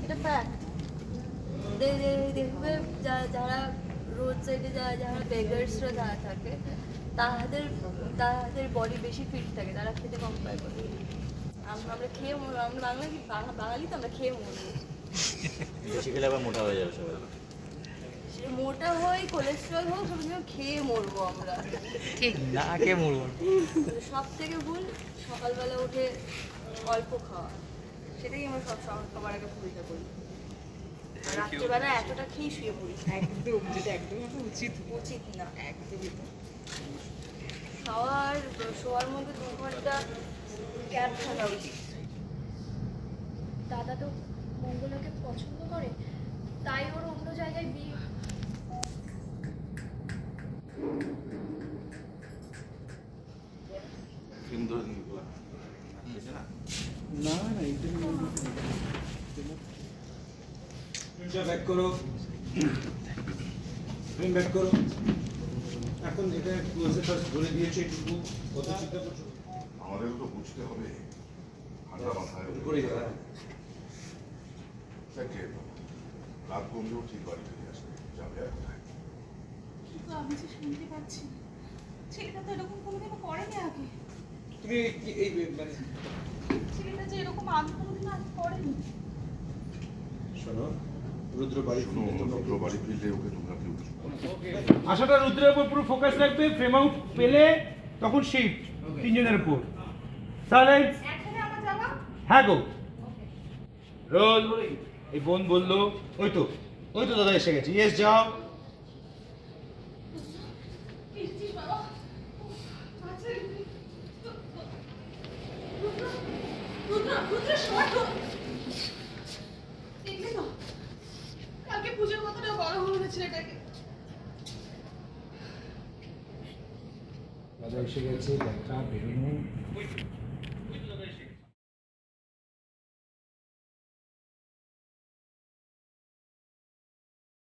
এটা ফ্যাক্ট। দেখবে যারা রোড সাইডে যারা বেগার্সরা যারা থাকে তাদের বডি বেশি ফিট থাকে, তারা খেতে কম পায় করে। আমরা খেয়ে আমরা বাঙালি তো আমরা খেয়ে মরবো। বেশি খেলে আবার মোটা হয়ে যাবে সবাই। মোটা হই কোলেস্ট্রল হোক সব কিছু খেয়ে মরবো আমরা। ঠিক না, খেয়ে মরবো। সব থেকে ভুল সকালবেলা উঠে অল্প খাওয়া, সেটাই আমরা সবার আগে ভুলটা করি। রাত্রিবেলা এতটা খেয়ে শুয়ে পড়ি, একদম, যেটা একদম উচিত না। একদমই না। শোয়ার মধ্যে 2 ঘন্টা গ্যাপ থাকা উচিত। দাদা তো মঙ্গলাকে পছন্দ করে, তাই ওর অন্য জায়গায় বিয়ে। না এটা ব্যাক করো, ব্যাক করো। এখন যেটা ক্লোজে ফার্স্ট বলে দিয়েছে একটু কত চিন্তা করছো? আমাদেরও তো বুঝতে হবে, ঠান্ডা মাথায় করে রাত কমলেও ঠিক বাড়ি ফিরে আসবে, যাবে আর কোথায়? কিন্তু আমি যে শুনতে পাচ্ছি ছেলেটা তো এরকম কোনোদিনও করেনি আগে। তুমি এই মানে ছেলেটা যে এরকম আগে কোনোদিন আগে করেনি। শোনো, রুদ্র বাড়ি ফিরলে ওকে তোমরা কেউ আশাটা রুদ্রের উপর পুরো ফোকাস রাখবে। ফ্রেম আউট পেলে তখন শিফট তিনজনের উপর। সাইলেন্স। হ্যাঁ গো রোল। এই বোন বললো ওই তো দাদা এসে গেছে। ইয়েস যাও। কালকে পুজোর কতটা বড় হলো ছেলেটাকে। দাদা এসে গেছে, দেখা বেরোনো।